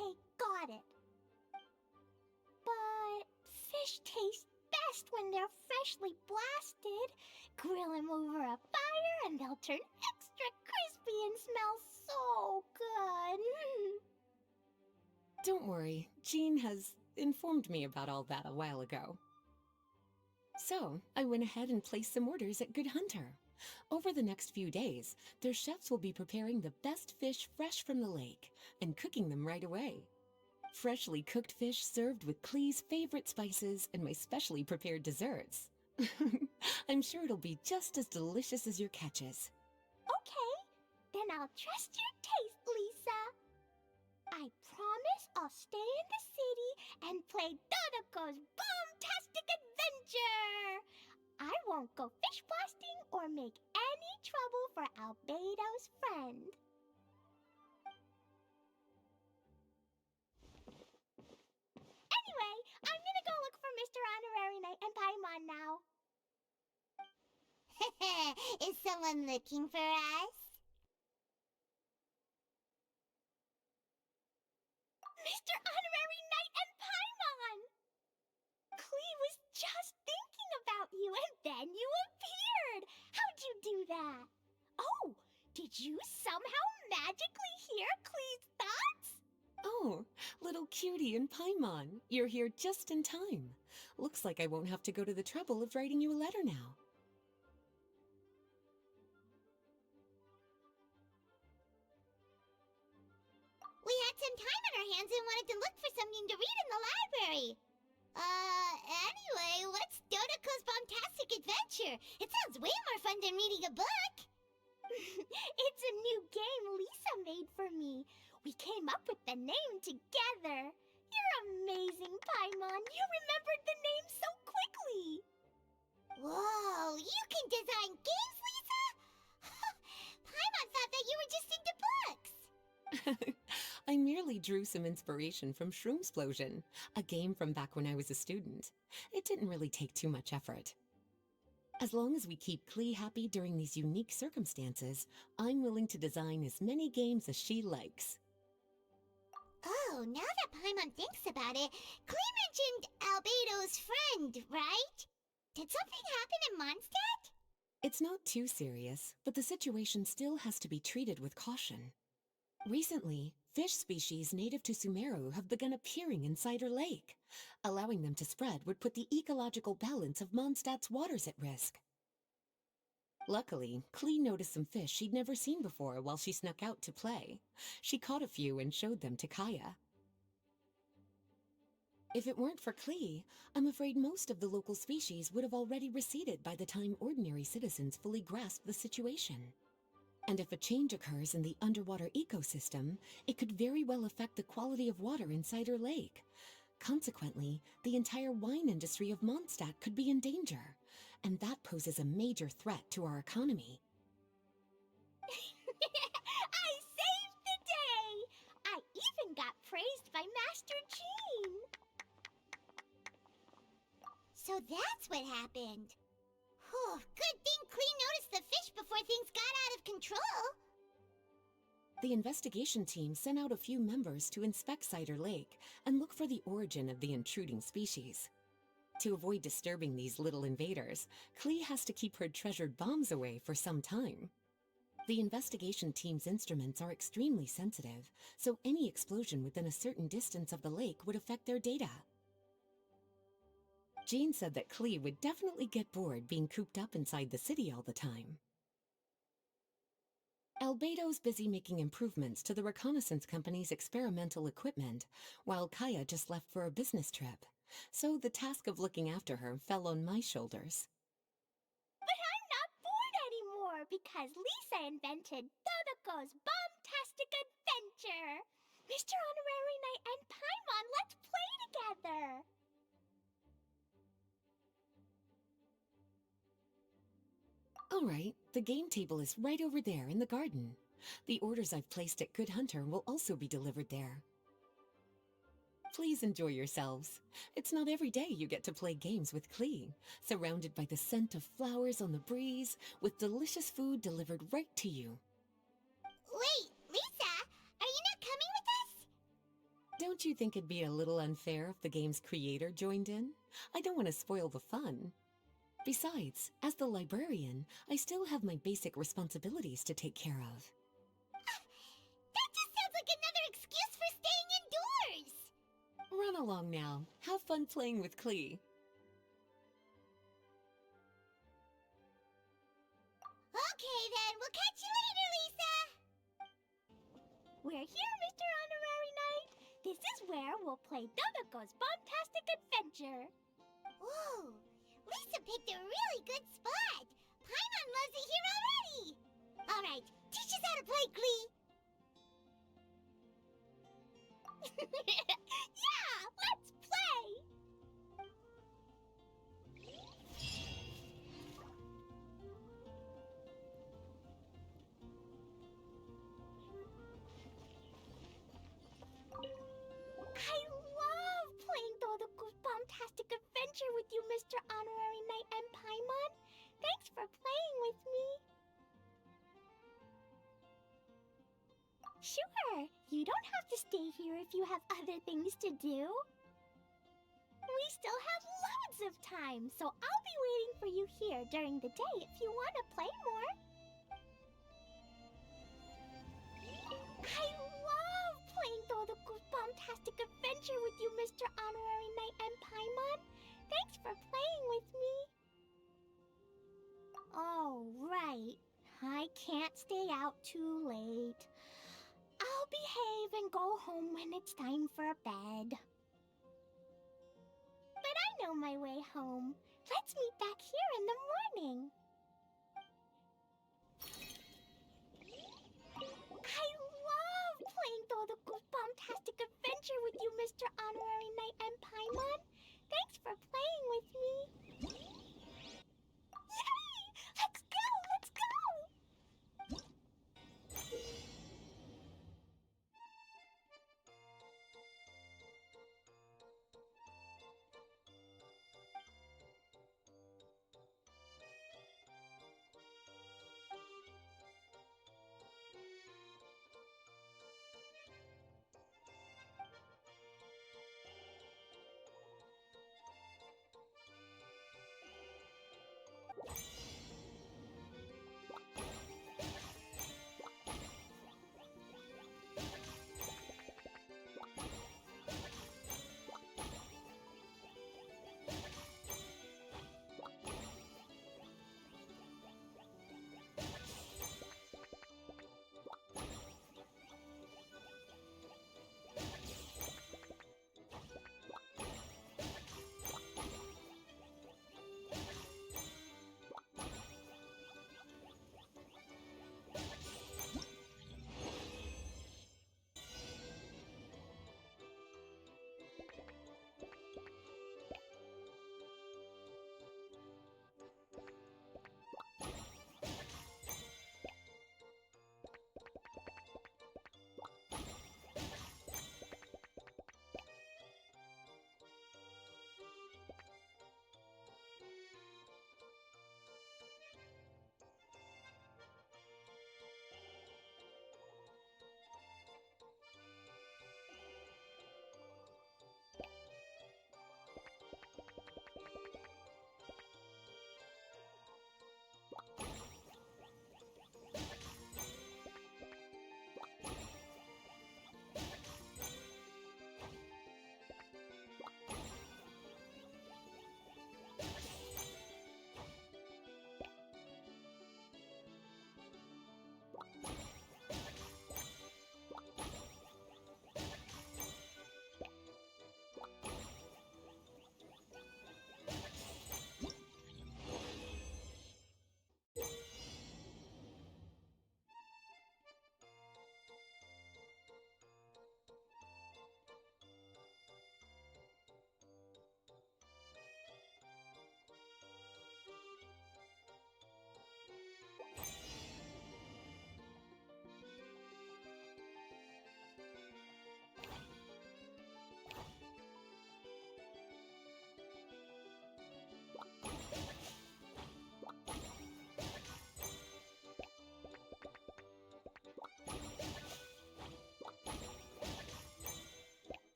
Okay, got it. But fish taste best when they're freshly blasted. Grill them over a fire and they'll turn extra crispy and smell so good. Don't worry, Jean has informed me about all that a while ago. So, I went ahead and placed some orders at Good Hunter. Over the next few days, their chefs will be preparing the best fish fresh from the lake and cooking them right away. Freshly cooked fish served with Clee's favorite spices and my specially prepared desserts. I'm sure it'll be just as delicious as your catches. Okay, then I'll trust your taste, Lisa. I promise I'll stay in the city and play Dodoco's Bomb-Tastic adventure. I won't go fish blasting or make any trouble for Albedo's friend. Anyway, I'm gonna go look for Mr. Honorary Knight and Paimon now. Is someone looking for us? Mr. Honorary Knight and Paimon! Clee was just thinking about you and then you appeared! How'd you do that? Oh, did you somehow magically hear Clee's thoughts? Oh, little cutie and Paimon, you're here just in time. Looks like I won't have to go to the trouble of writing you a letter now. We had some time on our hands and wanted to look for something to read in the library. Anyway, what's Dodoco's Bomb-Tastic adventure? It sounds way more fun than reading a book. It's a new game Lisa made for me. We came up with the name together. You're amazing, Paimon. You remembered the name so quickly. Whoa, you can design games, Lisa? Paimon thought that you were just into books. I merely drew some inspiration from Shroomsplosion, a game from back when I was a student. It didn't really take too much effort. As long as we keep Clee happy during these unique circumstances, I'm willing to design as many games as she likes. Oh, now that Paimon thinks about it, Clee mentioned Albedo's friend, right? Did something happen in Mondstadt? It's not too serious, but the situation still has to be treated with caution. Recently, fish species native to Sumeru have begun appearing in Cider Lake. Allowing them to spread would put the ecological balance of Mondstadt's waters at risk. Luckily, Clee noticed some fish she'd never seen before while she snuck out to play. She caught a few and showed them to Kaya. If it weren't for Clee, I'm afraid most of the local species would have already receded by the time ordinary citizens fully grasp the situation. And if a change occurs in the underwater ecosystem, it could very well affect the quality of water in Cider Lake. Consequently, the entire wine industry of Mondstadt could be in danger, and that poses a major threat to our economy. I saved the day! I even got praised by Master Jean. So that's what happened. Whew, good thing Clee noticed the fish before things got out of control. The investigation team sent out a few members to inspect Cider Lake and look for the origin of the intruding species. To avoid disturbing these little invaders, Clee has to keep her treasured bombs away for some time. The investigation team's instruments are extremely sensitive, so any explosion within a certain distance of the lake would affect their data. Jean said that Clee would definitely get bored being cooped up inside the city all the time. Albedo's busy making improvements to the reconnaissance company's experimental equipment, while Kaya just left for a business trip, so the task of looking after her fell on my shoulders. But I'm not bored anymore because Lisa invented Dodoco's Bomb-Tastic adventure. Mr. Honorary Knight and Paimon, let's play together. All right, the game table is right over there in the garden. The orders I've placed at Good Hunter will also be delivered there. Please enjoy yourselves. It's not every day you get to play games with Clee, surrounded by the scent of flowers on the breeze, with delicious food delivered right to you. Wait, Lisa, are you not coming with us? Don't you think it'd be a little unfair if the game's creator joined in? I don't want to spoil the fun. Besides, as the librarian, I still have my basic responsibilities to take care of. That just sounds like another excuse for staying indoors! Run along now. Have fun playing with Klee. Okay then, we'll catch you later, Lisa! We're here, Mr. Honorary Knight. This is where we'll play Dodoco's Bomb-Tastic Adventure. Whoa! Lisa picked a really good spot! Paimon loves it here already! Alright, teach us how to play, Glee! Yeah, let's play! I love playing Dodoco's Bomb-Tastic Adventure with you, Mr. Honorary Knight and Paimon. Thanks for playing with me. Sure, you don't have to stay here if you have other things to do. We still have loads of time, so I'll be waiting for you here during the day if you want to play more. I love playing Dodoco's Bomb-Tastic Adventure with you, Mr. Honorary Knight and Paimon. Thanks for playing with me. Oh, right. I can't stay out too late. I'll behave and go home when it's time for bed. But I know my way home. Let's meet back here in the morning. I love playing Dodoco's Bomb-Tastic Adventure with you, Mr. Honorary Knight and Paimon. Thanks for playing with me. Yay! Let's go! Let's go!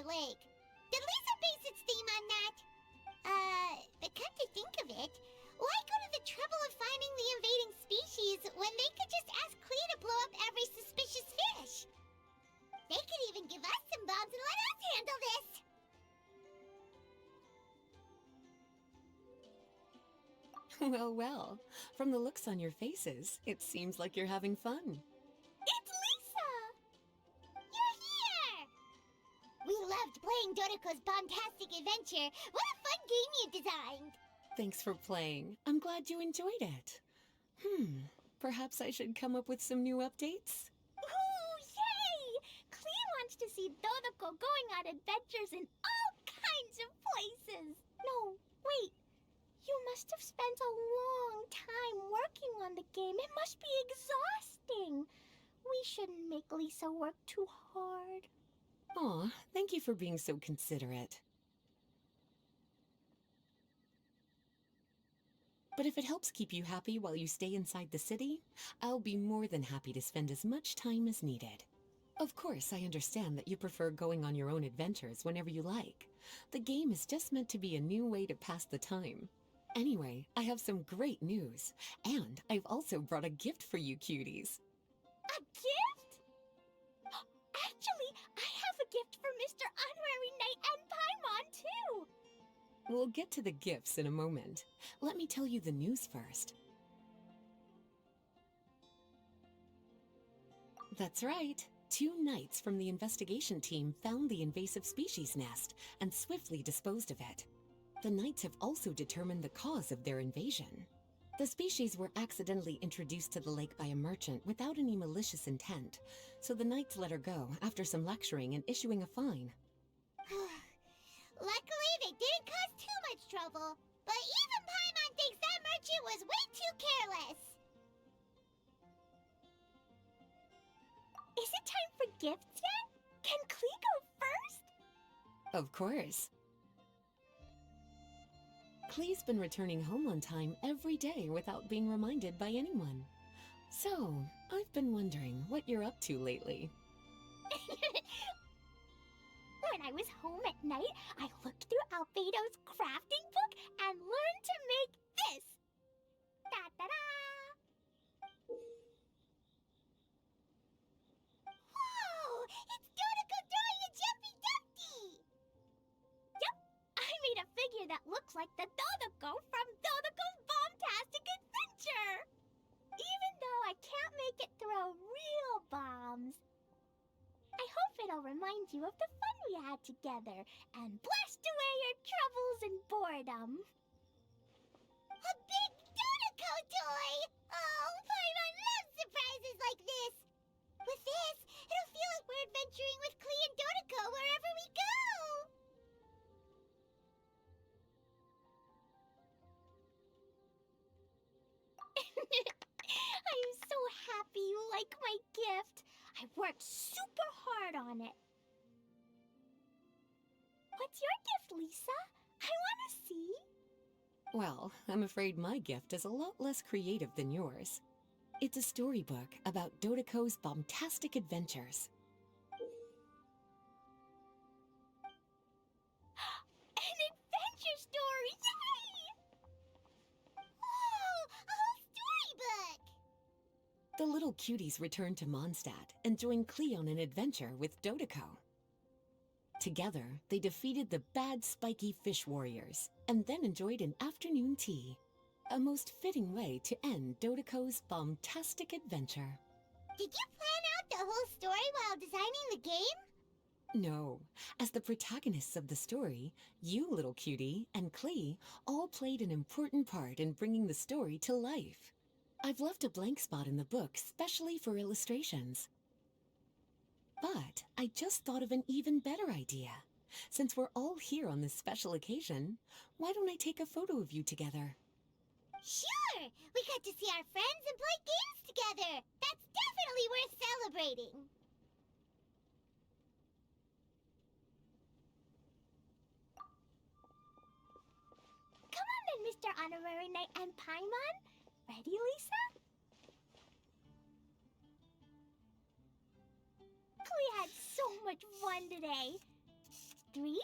Fire Lake. Did Lisa base its theme on that? But come to think of it, why go to the trouble of finding the invading species when they could just ask Clea to blow up every suspicious fish? They could even give us some bombs and let us handle this! Well, well. From the looks on your faces, it seems like you're having fun. It's Lisa! You're here! We loved playing Dodoco's Bomb-Tastic Adventure. What a fun game you designed! Thanks for playing. I'm glad you enjoyed it. Perhaps I should come up with some new updates? Ooh, yay! Clea wants to see Dodoco going on adventures in all kinds of places. No, wait. You must have spent a long time working on the game. It must be exhausting. We shouldn't make Lisa work too hard. Aw, thank you for being so considerate. But if it helps keep you happy while you stay inside the city, I'll be more than happy to spend as much time as needed. Of course, I understand that you prefer going on your own adventures whenever you like. The game is just meant to be a new way to pass the time. Anyway, I have some great news, and I've also brought a gift for you cuties. A gift? Actually, I have a gift for Mr. Honorary Knight and Paimon, too. We'll get to the gifts in a moment. Let me tell you the news first. That's right. 2 knights from the investigation team found the invasive species nest and swiftly disposed of it. The knights have also determined the cause of their invasion. The species were accidentally introduced to the lake by a merchant without any malicious intent, so the knights let her go after some lecturing and issuing a fine. Luckily, they didn't cause too much trouble. But even Paimon thinks that merchant was way too careless. Is it time for gifts yet? Can Clea go first? Of course. Clee's been returning home on time every day without being reminded by anyone. So, I've been wondering what you're up to lately. When I was home at night, I looked through Albedo's crafting book and learned to make this. Da-da-da! Whoa! It's Dodoco throwing a jumpy dumpty! Yep, I made a figure that looks like the Dodoco from Dodoco's Bomb-Tastic Adventure! Even though I can't make it throw real bombs. I hope it'll remind you of the fun we had together and blast away your troubles and boredom. A big Dodoco toy! Oh, Paimon loves surprises like this! With this, it'll feel like we're adventuring with Clea and Dodoco wherever we go! I'm so happy you like my gift. I worked super hard on it. What's your gift, Lisa? I want to see. Well, I'm afraid my gift is a lot less creative than yours. It's a storybook about Dodoco's Bomb-Tastic adventures. An adventure story! Yay! Whoa! A whole storybook! The little cuties return to Mondstadt and join Clea on an adventure with Dodoco. Together, they defeated the bad spiky fish warriors and then enjoyed an afternoon tea. A most fitting way to end Dodoco's Bomb-Tastic adventure. Did you plan out the whole story while designing the game? No, as the protagonists of the story, you, little cutie, and Clea all played an important part in bringing the story to life. I've left a blank spot in the book specially for illustrations. But I just thought of an even better idea. Since we're all here on this special occasion, why don't I take a photo of you together? Sure! We got to see our friends and play games together! That's definitely worth celebrating! Come on then, Mr. Honorary Knight and Paimon. Ready, Lisa? Clea had so much fun today. 3,